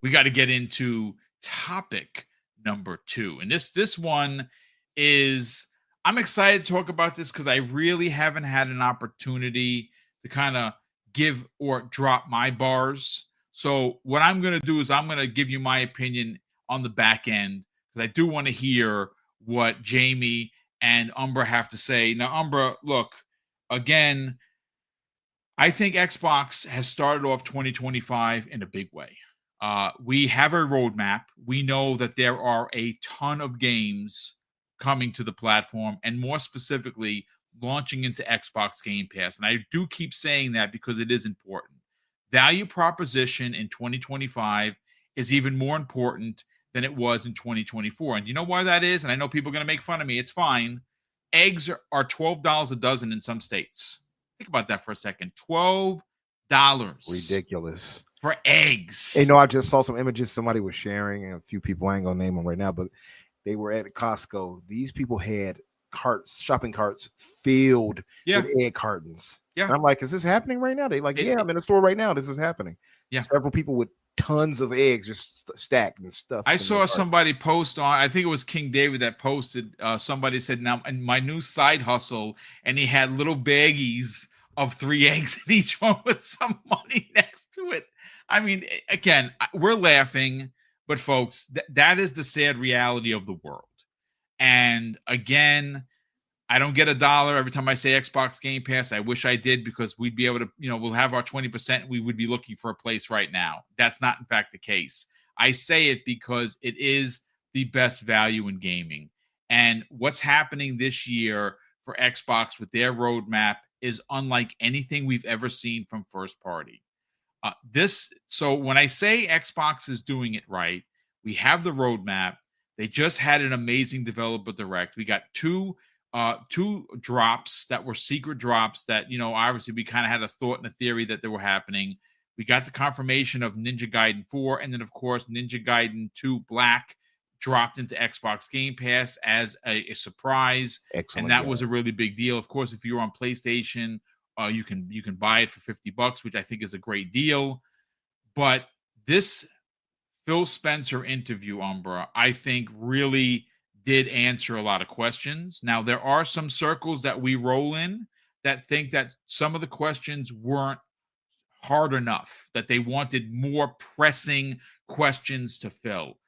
we got to get into topic number 2. And this one is, I'm excited to talk about this because I really haven't had an opportunity to kind of give or drop my bars. So what I'm going to do is I'm going to give you my opinion on the back end because I do want to hear what Jamie and Umbra have to say. Now, Umbra, look, again, I think Xbox has started off 2025 in a big way. We have a roadmap. We know that there are a ton of games coming to the platform, and more specifically, launching into Xbox Game Pass. And I do keep saying that because it is important. Value proposition in 2025 is even more important than it was in 2024. And you know why that is? And I know people are going to make fun of me. It's fine. Eggs are $12 a dozen in some states. Think about that for a second. $12 Ridiculous for eggs. You know, I just saw some images somebody was sharing, and a few people, I ain't gonna name them right now, but they were at Costco. These people had shopping carts filled with egg cartons. Yeah. And I'm like, is this happening right now? They like, I'm in the store right now. This is happening. Yeah. Several people with tons of eggs just stacked and stuff. I saw somebody post on, I think it was King David that posted, somebody said, now in my new side hustle, and he had little baggies of 3 eggs in each one with some money next to it. I mean, again, we're laughing, but folks, that is the sad reality of the world. And again, I don't get $1 every time I say Xbox Game Pass. I wish I did, because we'd be able to, we'll have our 20%. We would be looking for a place right now. That's not, in fact, the case. I say it because it is the best value in gaming. And what's happening this year for Xbox with their roadmap is unlike anything we've ever seen from first party. So when I say Xbox is doing it right, we have the roadmap. They just had an amazing developer direct. We got two drops that were secret drops that, obviously we kind of had a thought and a theory that they were happening. We got the confirmation of Ninja Gaiden 4, and then of course Ninja Gaiden 2 Black dropped into Xbox Game Pass as a surprise. Excellent, and that was a really big deal. Of course, if you're on PlayStation, you can buy it for $50, which I think is a great deal. But this Phil Spencer interview, Umbra, I think really did answer a lot of questions. Now, there are some circles that we roll in that think that some of the questions weren't hard enough, that they wanted more pressing questions to fill.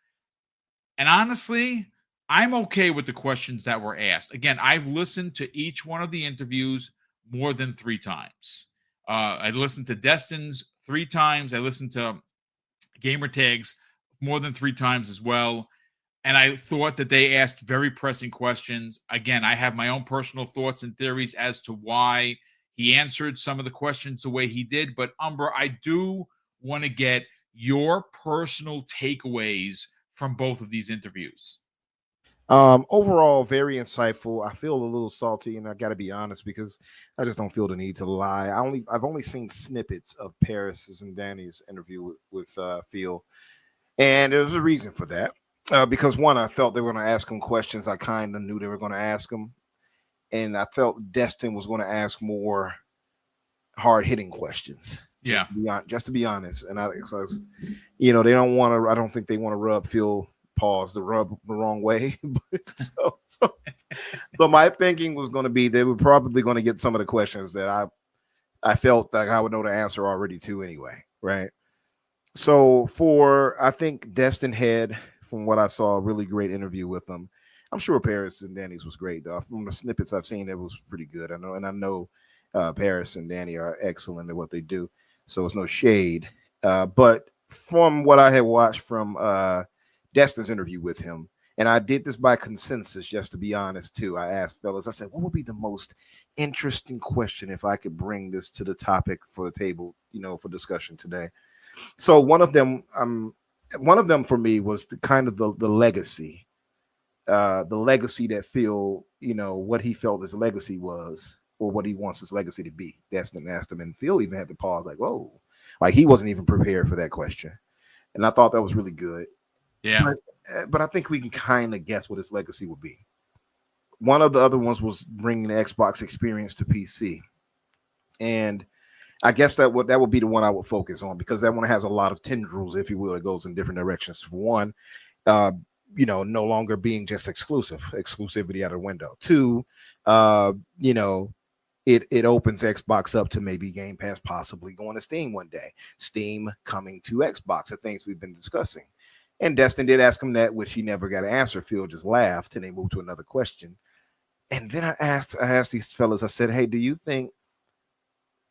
And honestly, I'm okay with the questions that were asked. Again, I've listened to each one of the interviews more than 3 times. I listened to Destin's 3 times. I listened to Gamertag's more than 3 times as well. And I thought that they asked very pressing questions. Again, I have my own personal thoughts and theories as to why he answered some of the questions the way he did. But Umbra, I do want to get your personal takeaways from both of these interviews. Overall, very insightful. I feel a little salty, and I got to be honest, because I just don't feel the need to lie. I've only seen snippets of Paris's and Danny's interview with Phil, and there's a reason for that. Because one, I felt they were going to ask him questions I kind of knew they were going to ask him, and I felt Destin was going to ask more hard-hitting questions. Just to be honest, and they don't want to. I don't think they want to rub Phil the wrong way. so my thinking was going to be they were probably going to get some of the questions that I felt like I would know the answer already to anyway, right? So I think Destin had, from what I saw, a really great interview with them. I'm sure Paris and Danny's was great, though. From the snippets I've seen, it was pretty good. I know Paris and Danny are excellent at what they do, so it's no shade. But from what I had watched from Destin's interview with him, and I did this by consensus, just to be honest, too. I asked fellas, I said, what would be the most interesting question if I could bring this to the topic for the table, for discussion today? So one of them for me was the legacy, that Phil, what he felt his legacy was, or what he wants his legacy to be. Destin asked him, and Phil even had to pause, like, whoa, like he wasn't even prepared for that question. And I thought that was really good. Yeah. But I think we can kind of guess what his legacy would be. One of the other ones was bringing the Xbox experience to PC. And I guess that would be the one I would focus on, because that one has a lot of tendrils, if you will. It goes in different directions. For one, uh, no longer being just exclusivity out of the window. Two, uh, you know, it opens Xbox up to maybe Game Pass possibly going to Steam one day. Steam coming to Xbox, the things we've been discussing. And Destin did ask him that, which he never got an answer. Phil just laughed, and they moved to another question. And then I asked these fellas, I said, hey, do you think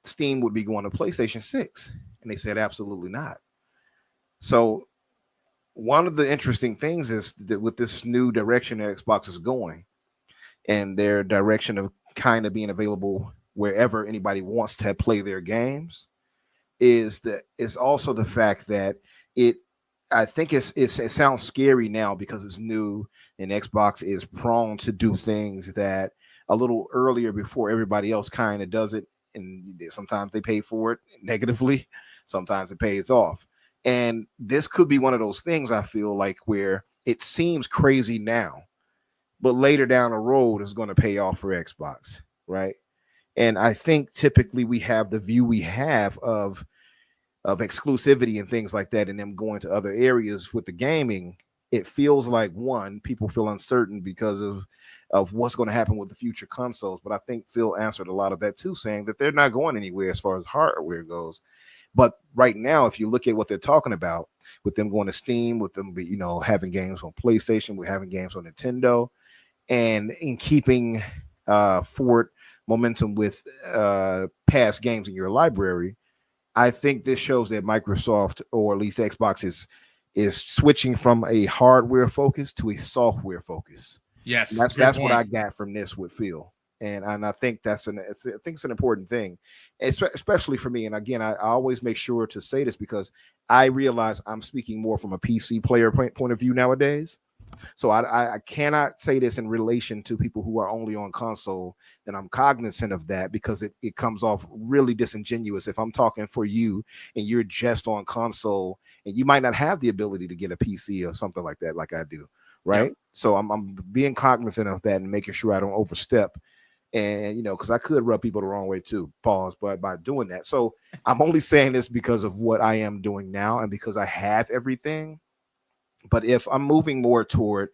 Steam would be going to PlayStation 6? And they said, absolutely not. So one of the interesting things is that with this new direction that Xbox is going, and their direction of kind of being available wherever anybody wants to play their games, is also the fact that it I think it sounds scary now because it's new, and Xbox is prone to do things that a little earlier before everybody else kind of does it, and sometimes they pay for it negatively, sometimes it pays off. And this could be one of those things, I feel like, where it seems crazy now, but later down the road is going to pay off for Xbox, right? And I think typically we have the view we have of exclusivity and things like that, and them going to other areas with the gaming. It feels like, one, people feel uncertain because of what's going to happen with the future consoles. But I think Phil answered a lot of that too, saying that they're not going anywhere as far as hardware goes. But right now, if you look at what they're talking about, with them going to Steam, with them having games on PlayStation, we're having games on Nintendo, and in keeping forward momentum with past games in your library, I think this shows that Microsoft, or at least Xbox, is switching from a hardware focus to a software focus. And Yes, good that's what I point. got from this with Phil. And I think I think it's an important thing, especially for me. And again, I always make sure to say this because I realize I'm speaking more from a PC player point of view nowadays. So I cannot say this in relation to people who are only on console. And I'm cognizant of that because it comes off really disingenuous if I'm talking for you and you're just on console and you might not have the ability to get a PC or something like that, like I do. Yep. Right. So I'm being cognizant of that and making sure I don't overstep. And because I could rub people the wrong way too. Pause. But by doing that, so I'm only saying this because of what I am doing now and because I have everything. But if I'm moving more toward,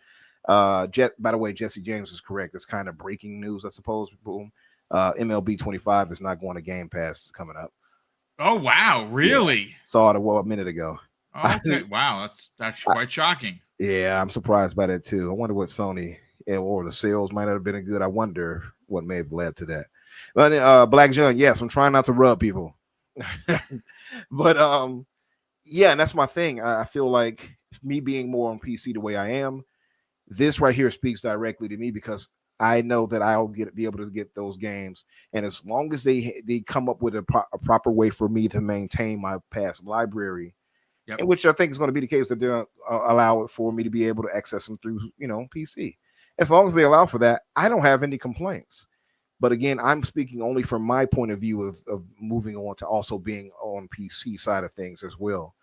by the way, Jesse James is correct. It's kind of breaking news, I suppose. Boom. MLB 25 is not going to Game Pass coming up. Oh wow, Yeah, really? saw it a minute ago. Okay, wow, that's actually quite shocking. Yeah, I'm surprised by that too. I wonder what Sony or the sales might have been good. I wonder what may have led to that. But Black John, yes, I'm trying not to rub people. But yeah, and that's my thing. I feel like me being more on PC the way I am, this right here speaks directly to me because I know that I'll be able to get those games, and as long as they come up with a proper way for me to maintain my past library, Yep. and which I think is going to be the case, that they'll allow it for me to be able to access them through PC. As long as they allow for that, I don't have any complaints. But again, I'm speaking only from my point of view of moving on to also being on PC side of things as well.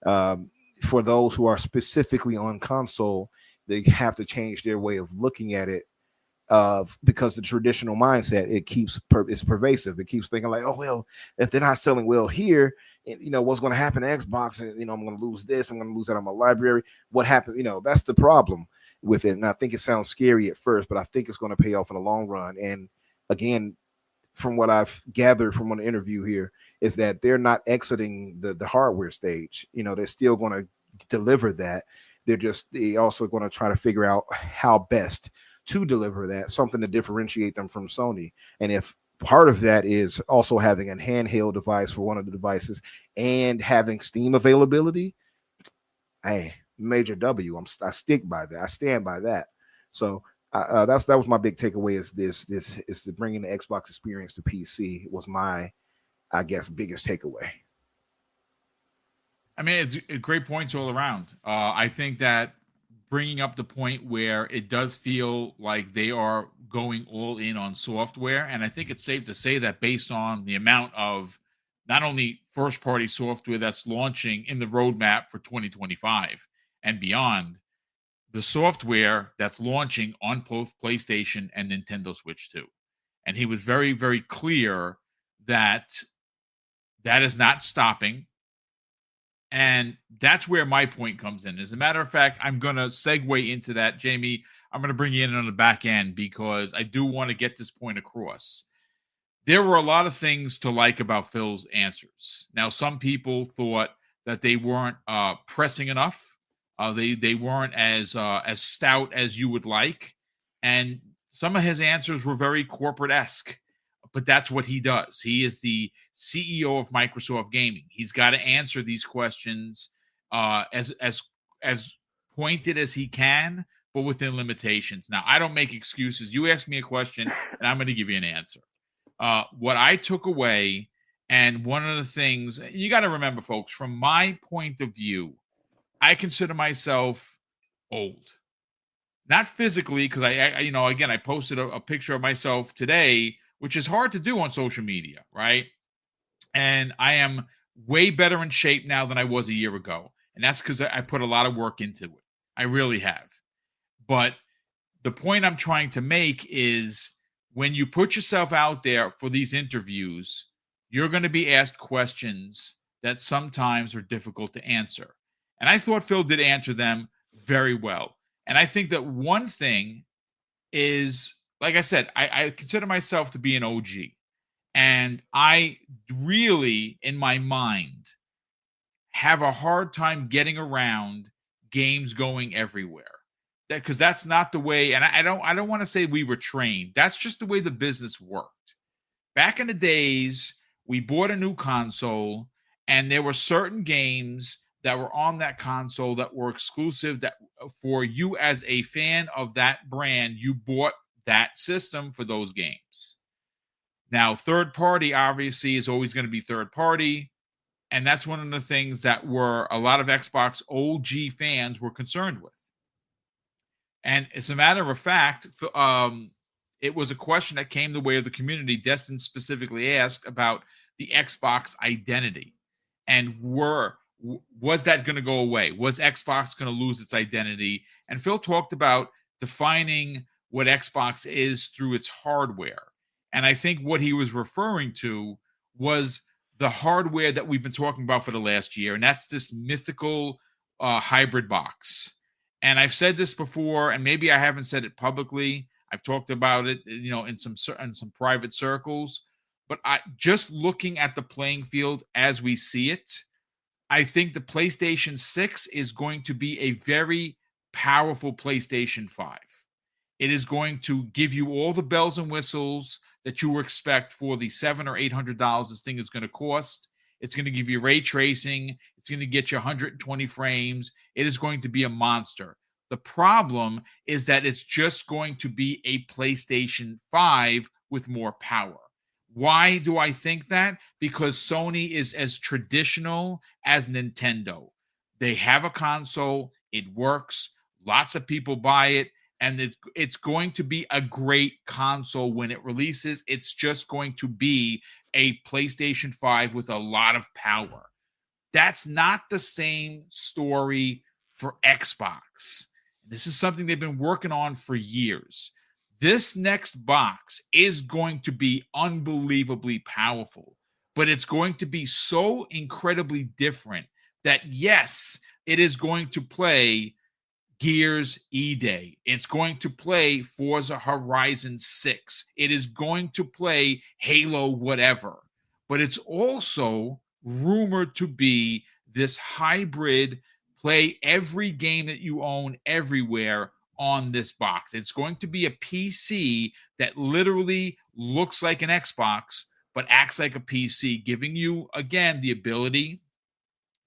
For those who are specifically on console, they have to change their way of looking at it, because the traditional mindset, it's pervasive. It keeps thinking like, oh well, if they're not selling well here, what's going to happen to Xbox, and I'm going to lose this, I'm going to lose that on my library. What happened? That's the problem with it. And I think it sounds scary at first, but I think it's going to pay off in the long run. And again, from what I've gathered from one interview here, is that they're not exiting the hardware stage. They're still going to deliver that. They also going to try to figure out how best to deliver that, something to differentiate them from Sony. And if part of that is also having a handheld device for one of the devices and having Steam availability, hey, major W. I stick by that. I stand by that. So that was my big takeaway. Is this is bringing the Xbox experience to PC was my, I guess, biggest takeaway. I mean, it's a great points all around. I think that bringing up the point where it does feel like they are going all in on software, and I think it's safe to say that based on the amount of not only first party software that's launching in the roadmap for 2025 and beyond, the software that's launching on both PlayStation and Nintendo Switch too. And he was very, very clear that That is not stopping. And that's where my point comes in. As a matter of fact, I'm going to segue into that. Jamie, I'm going to bring you in on the back end because I do want to get this point across. There were a lot of things to like about Phil's answers. Now, some people thought that they weren't pressing enough. They weren't as stout as you would like, and some of his answers were very corporate-esque. But that's what he does. He is the CEO of Microsoft Gaming. He's got to answer these questions as pointed as he can, but within limitations. Now, I don't make excuses. You ask me a question, and I'm going to give you an answer. What I took away, and one of the things you got to remember, folks, from my point of view, I consider myself old. Not physically, because I posted a picture of myself today, which is hard to do on social media, right? And I am way better in shape now than I was a year ago. And that's because I put a lot of work into it. I really have. But the point I'm trying to make is when you put yourself out there for these interviews, you're going to be asked questions that sometimes are difficult to answer. And I thought Phil did answer them very well. And I think that one thing is, like I said, I consider myself to be an OG. And I really, in my mind, have a hard time getting around games going everywhere. Because that's not the way, and I don't want to say we were trained. That's just the way the business worked. Back in the days, we bought a new console, and there were certain games that were on that console that were exclusive, that for you as a fan of that brand, you bought that system for those games. Now, third party obviously is always going to be third party, and that's one of the things that were a lot of Xbox OG fans were concerned with. And as a matter of fact, it was a question that came the way of the community. Destin specifically asked about the Xbox identity, and was that going to go away? Was Xbox going to lose its identity? And Phil talked about defining what Xbox is through its hardware. And I think what he was referring to was the hardware that we've been talking about for the last year, and that's this mythical hybrid box. And I've said this before, and maybe I haven't said it publicly. I've talked about it, in some private circles. But just looking at the playing field as we see it, I think the PlayStation 6 is going to be a very powerful PlayStation 5. It is going to give you all the bells and whistles that you would expect for the $700 or $800 this thing is going to cost. It's going to give you ray tracing. It's going to get you 120 frames. It is going to be a monster. The problem is that it's just going to be a PlayStation 5 with more power. Why do I think that? Because Sony is as traditional as Nintendo. They have a console. It works. Lots of people buy it. And it's going to be a great console when it releases. It's just going to be a PlayStation 5 with a lot of power. That's not the same story for Xbox. This is something they've been working on for years. This next box is going to be unbelievably powerful, but it's going to be so incredibly different that, yes, it is going to play Gears E-Day. It's going to play Forza Horizon 6. It is going to play Halo whatever. But it's also rumored to be this hybrid play every game that you own everywhere on this box. It's going to be a PC that literally looks like an Xbox but acts like a PC, giving you, again, the ability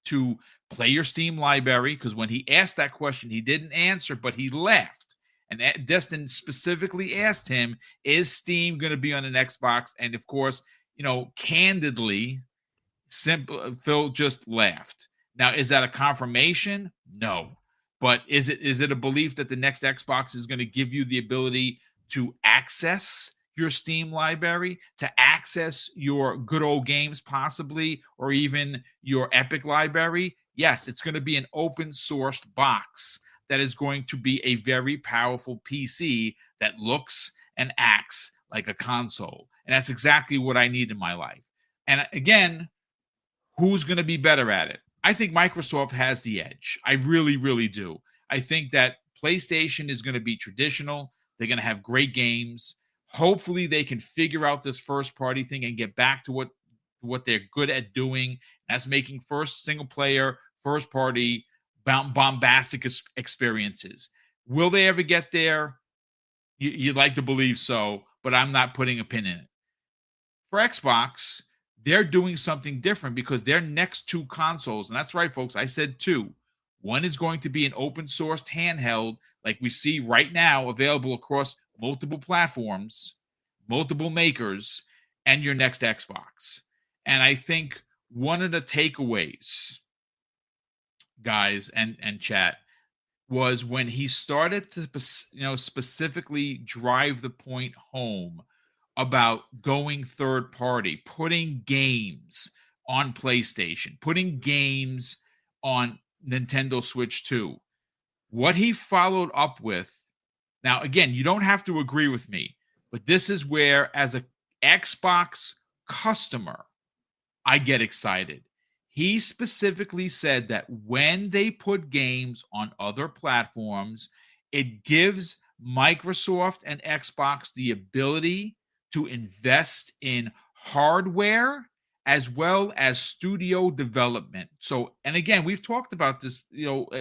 to play your Steam library, because when he asked that question, he didn't answer, but he laughed. And Destin specifically asked him, is Steam going to be on an Xbox? And of course, candidly, Phil just laughed. Now, is that a confirmation? No. But is it a belief that the next Xbox is going to give you the ability to access your Steam library, to access your good old games possibly, or even your Epic library? Yes, it's going to be an open sourced box that is going to be a very powerful PC that looks and acts like a console. And that's exactly what I need in my life. And again, who's going to be better at it? I think Microsoft has the edge. I really, really do. I think that PlayStation is going to be traditional. They're going to have great games. Hopefully, they can figure out this first party thing and get back to what they're good at doing. That's making first single player, first party, bombastic experiences. Will they ever get there? You'd like to believe so, but I'm not putting a pin in it. For Xbox, they're doing something different because their next two consoles, and that's right, folks, I said two. One is going to be an open sourced handheld, like we see right now, available across multiple platforms, multiple makers, and your next Xbox. And I think one of the takeaways, guys, and chat, was when he started to specifically drive the point home about going third party, putting games on PlayStation, putting games on Nintendo Switch 2. What he followed up with, now again, you don't have to agree with me, but this is where, as a Xbox customer, I get excited. He specifically said that when they put games on other platforms, it gives Microsoft and Xbox the ability to invest in hardware as well as studio development. So, and again, we've talked about this,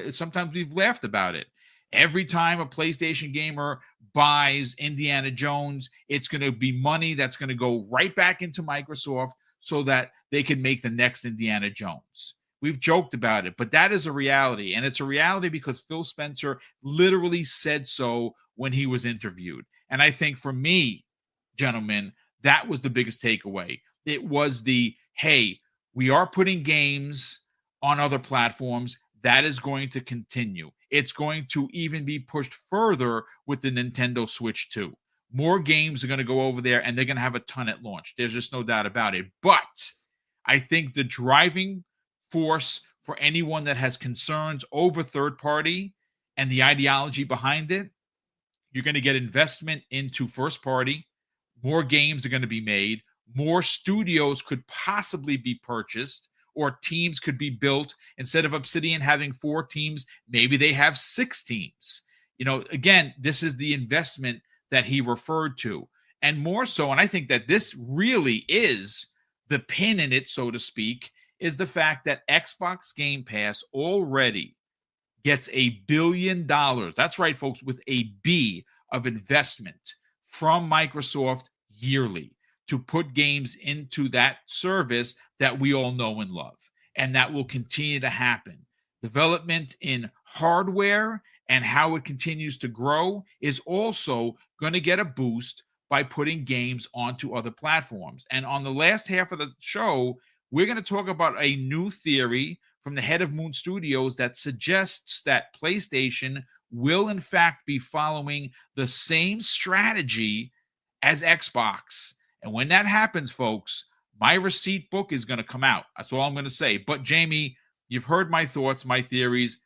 sometimes we've laughed about it. Every time a PlayStation gamer buys Indiana Jones, it's going to be money that's going to go right back into Microsoft so that they can make the next Indiana Jones. We've joked about it, but that is a reality. And it's a reality because Phil Spencer literally said so when he was interviewed. And I think for me, gentlemen, that was the biggest takeaway. It was hey, we are putting games on other platforms. That is going to continue. It's going to even be pushed further with the Nintendo Switch 2. More games are going to go over there, and they're going to have a ton at launch. There's just no doubt about it. But I think the driving force for anyone that has concerns over third party and the ideology behind it, you're going to get investment into first party. More games are going to be made. More studios could possibly be purchased, or teams could be built. Instead of Obsidian having 4 teams, maybe they have 6 teams. Again, this is the investment that he referred to. And more so, and I think that this really is the pin in it, so to speak, is the fact that Xbox Game Pass already gets $1 billion. That's right, folks, with a B of investment from Microsoft yearly to put games into that service that we all know and love. And that will continue to happen. Development in hardware and how it continues to grow is also going to get a boost by putting games onto other platforms. And on the last half of the show, we're going to talk about a new theory from the head of Moon Studios that suggests that PlayStation will in fact be following the same strategy as Xbox. And when that happens, folks, my receipt book is going to come out. That's all I'm going to say. But Jamie, you've heard my thoughts, my theories.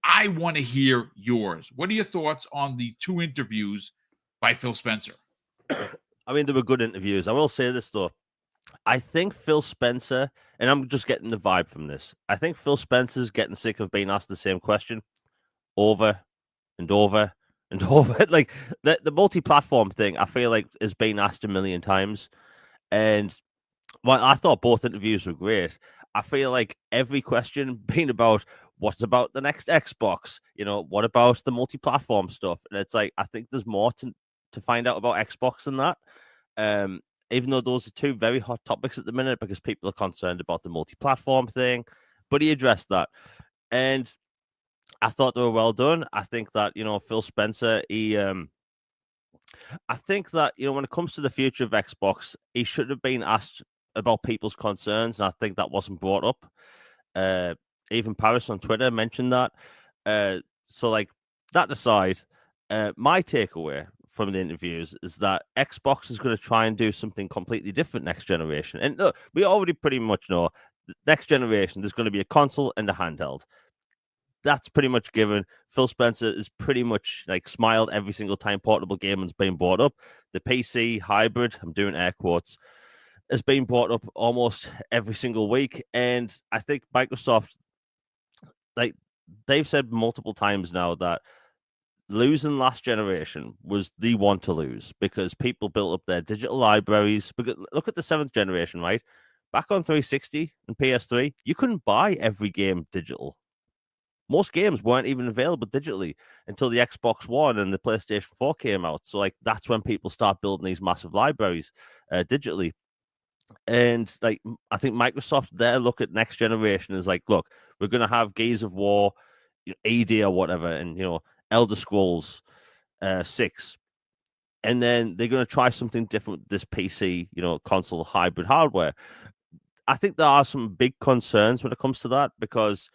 I want to hear yours. What are your thoughts on the 2 interviews by Phil Spencer? I mean, they were good interviews. I will say this, though. I think Phil Spencer, and I'm just getting the vibe from this, I think Phil Spencer's getting sick of being asked the same question over and over and over. Like, the multi-platform thing, I feel like, has been asked a million times. And while I thought both interviews were great, I feel like every question being about what's about the next Xbox, what about the multi-platform stuff? And it's like, I think there's more to find out about Xbox than that. Even though those are 2 very hot topics at the minute because people are concerned about the multi-platform thing. But he addressed that. And I thought they were well done. I think that, Phil Spencer, I think that, when it comes to the future of Xbox, he should have been asked about people's concerns, and I think that wasn't brought up. Even Paris on Twitter mentioned that. So, like, that aside, my takeaway from the interviews is that Xbox is going to try and do something completely different next generation. And look, we already pretty much know next generation, there's going to be a console and a handheld. That's pretty much given. Phil Spencer is pretty much like smiled every single time portable gaming's been brought up. The PC hybrid, I'm doing air quotes. has been brought up almost every single week, and I think Microsoft, like they've said multiple times now, that losing last generation was the one to lose because people built up their digital libraries. Because look at the 7th generation, right? Back on 360 and PS3, you couldn't buy every game digital. Most games weren't even available digitally until the Xbox One and the PlayStation 4 came out. So, like, that's when people start building these massive libraries digitally. And like, I think Microsoft, their look at next generation is like, look, we're going to have Gears of War, AD or whatever, and Elder Scrolls 6, and then they're going to try something different with this PC, console hybrid hardware. I think there are some big concerns when it comes to that because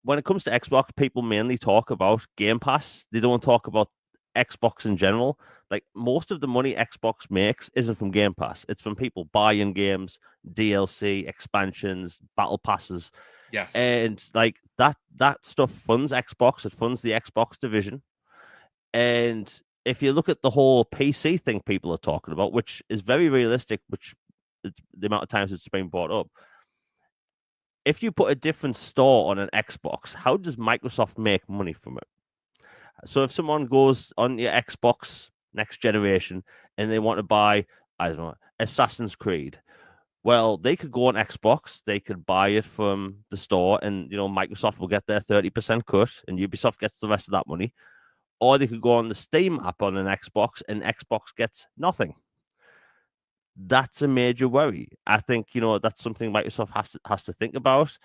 when it comes to Xbox, people mainly talk about Game Pass. They don't talk about Xbox in general. Like, most of the money Xbox makes isn't from Game Pass. It's from people buying games, DLC, expansions, battle passes. Yes. And like that stuff funds Xbox. It funds the Xbox division. And if you look at the whole PC thing people are talking about, which is very realistic, which the amount of times it's been brought up, if you put a different store on an Xbox, how does Microsoft make money from it? So if someone goes on your Xbox next generation and they want to buy, I don't know, Assassin's Creed, well, they could go on Xbox, they could buy it from the store, and Microsoft will get their 30% cut, and Ubisoft gets the rest of that money. Or they could go on the Steam app on an Xbox, and Xbox gets nothing. That's a major worry. I think that's something Microsoft has to think about,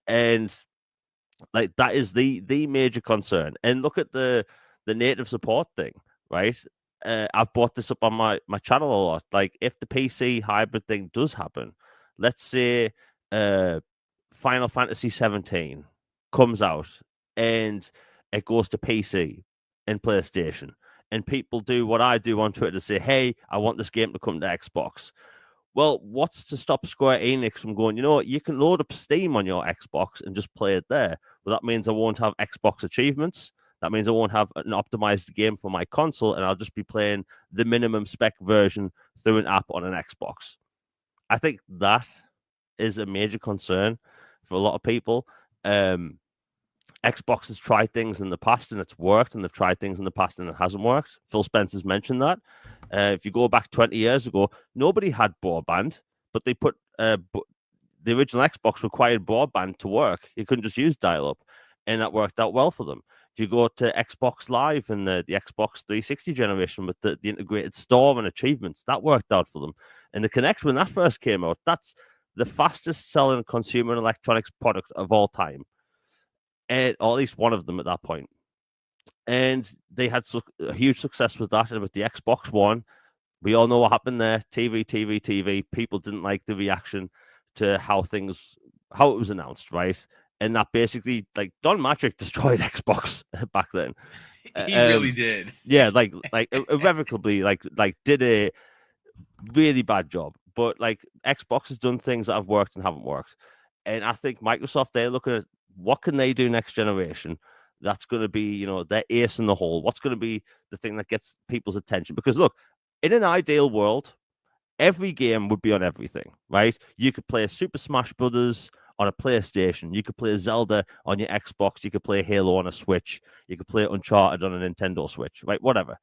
and like that is the major concern. And look at the native support thing, right? I've brought this up on my channel a lot. Like, if the PC hybrid thing does happen, let's say Final Fantasy 17 comes out and it goes to PC and PlayStation, and people do what I do on Twitter to say, hey, I want this game to come to Xbox. Well, what's to stop Square Enix from going, you can load up Steam on your Xbox and just play it there. Well, that means I won't have Xbox achievements. That means I won't have an optimized game for my console, and I'll just be playing the minimum spec version through an app on an Xbox. I think that is a major concern for a lot of people. Xbox has tried things in the past and it's worked, and they've tried things in the past and it hasn't worked. Phil Spencer's mentioned that. If you go back 20 years ago, nobody had broadband, but they put the original Xbox required broadband to work. You couldn't just use dial-up, and that worked out well for them. If you go to Xbox Live and the Xbox 360 generation with the integrated store and achievements, that worked out for them. And the Kinect, when that first came out, that's the fastest selling consumer electronics product of all time. Or at least one of them at that point. And they had a huge success with that. And with the Xbox One, we all know what happened there. TV. People didn't like the reaction to how it was announced, right? And that basically, like, Don Matrick destroyed Xbox back then. He really did. Yeah, like irrevocably, like did a really bad job. But like, Xbox has done things that have worked and haven't worked. And I think Microsoft, they're looking at what can they do next generation that's going to be, their ace in the hole. What's going to be the thing that gets people's attention? Because look, in an ideal world, every game would be on everything, right? You could play Super Smash Brothers on a PlayStation. You could play Zelda on your Xbox. You could play Halo on a Switch. You could play Uncharted on a Nintendo Switch, right? Whatever.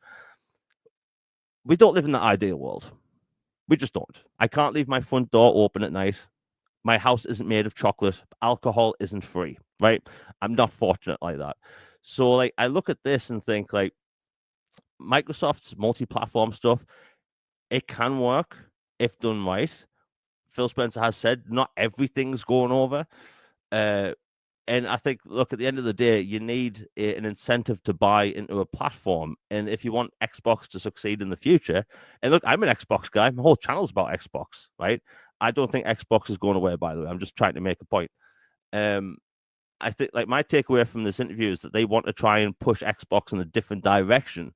We don't live in the ideal world. We just don't. I can't leave my front door open at night. My house isn't made of chocolate. Alcohol isn't free, right? I'm not fortunate like that. So, like, I look at this and think, like, Microsoft's multi-platform stuff, it can work if done right. Phil Spencer has said not everything's going over. And I think, look, at the end of the day, you need an incentive to buy into a platform. And if you want Xbox to succeed in the future, and look, I'm an Xbox guy. My whole channel's about Xbox, right? I don't think Xbox is going away, by the way. I'm just trying to make a point. I think, like, my takeaway from this interview is that they want to try and push Xbox in a different direction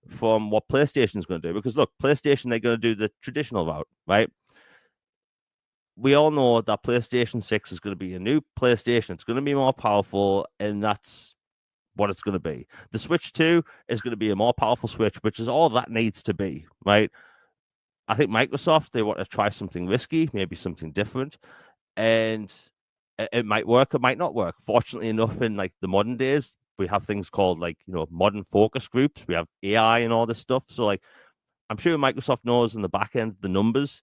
from what PlayStation is going to do. Because, look, PlayStation, they're going to do the traditional route, right? We all know that PlayStation 6 is going to be a new PlayStation. It's going to be more powerful, and that's what it's going to be. The Switch 2 is going to be a more powerful Switch, which is all that needs to be, right? I think Microsoft, they want to try something risky, maybe something different, and it might work, it might not work. Fortunately enough, in like the modern days, we have things called like, modern focus groups. We have AI and all this stuff. So like, I'm sure Microsoft knows in the back end the numbers.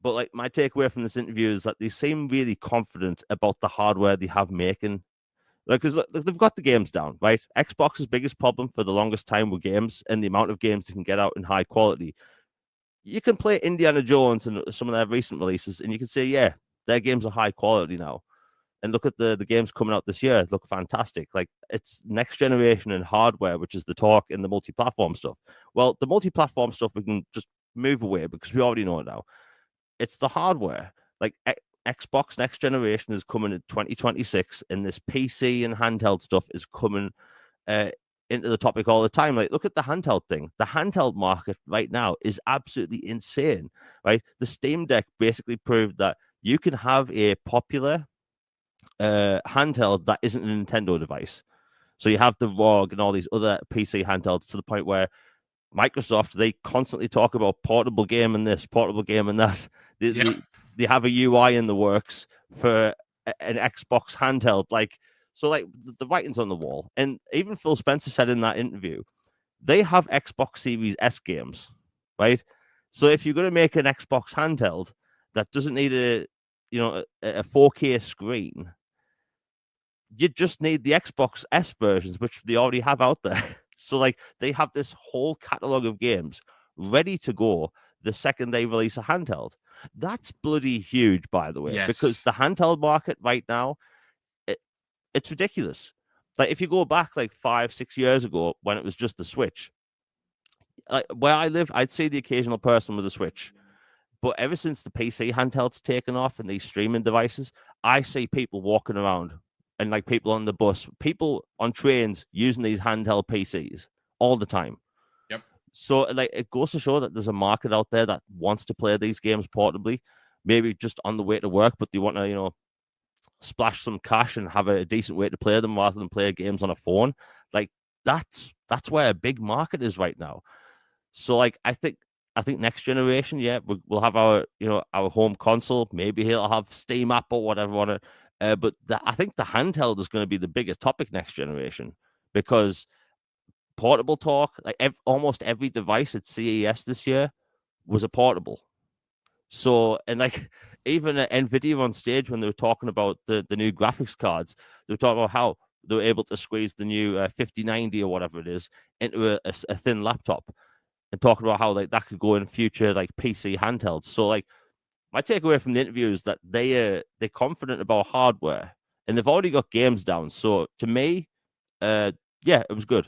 But like, my takeaway from this interview is that they seem really confident about the hardware they have making. Like, because they've got the games down, right? Xbox's biggest problem for the longest time were games and the amount of games they can get out in high quality. You can play Indiana Jones and some of their recent releases, and you can say, yeah, their games are high quality now. And look at the games coming out this year; look fantastic. Like, it's next generation and hardware, which is the talk in the multi-platform stuff. Well, the multi-platform stuff we can just move away because we already know it now. It's the hardware. Like, Xbox next generation is coming in 2026, and this PC and handheld stuff is coming into the topic all the time. Like, look at the handheld thing. The handheld market right now is absolutely insane, right? The Steam Deck basically proved that you can have a popular handheld that isn't a Nintendo device. So you have the ROG and all these other PC handhelds, to the point where Microsoft, they constantly talk about portable game and this, portable game and that. They have a UI in the works for an Xbox handheld. Like, so like, the writing's on the wall. And even Phil Spencer said in that interview, they have Xbox Series S games, right? So if you're going to make an Xbox handheld that doesn't need a 4K screen, you just need the Xbox S versions, which they already have out there. So like, they have this whole catalog of games ready to go the second they release a handheld. That's bloody huge, by the way, because the handheld market right now, it's ridiculous. Like, if you go back like 5-6 years ago, when it was just the Switch, like where I live, I'd see the occasional person with a Switch. But ever since the PC handhelds taken off and these streaming devices, I see people walking around, and like people on the bus, people on trains using these handheld PCs all the time. Yep. So like, it goes to show that there's a market out there that wants to play these games portably, maybe just on the way to work, but they want to, splash some cash and have a decent way to play them rather than play games on a phone. Like, that's where a big market is right now. So like, I think next generation, yeah, we'll have our home console. Maybe he'll have Steam app or whatever on it. But I think the handheld is going to be the bigger topic next generation, because portable talk, like almost every device at CES this year was a portable. So, and like, even at NVIDIA on stage, when they were talking about the new graphics cards, they were talking about how they were able to squeeze the new 5090 or whatever it is into a thin laptop, and talking about how like that could go in future like PC handhelds. So like, my takeaway from the interview is that they're confident about hardware, and they've already got games down. So to me, yeah, it was good.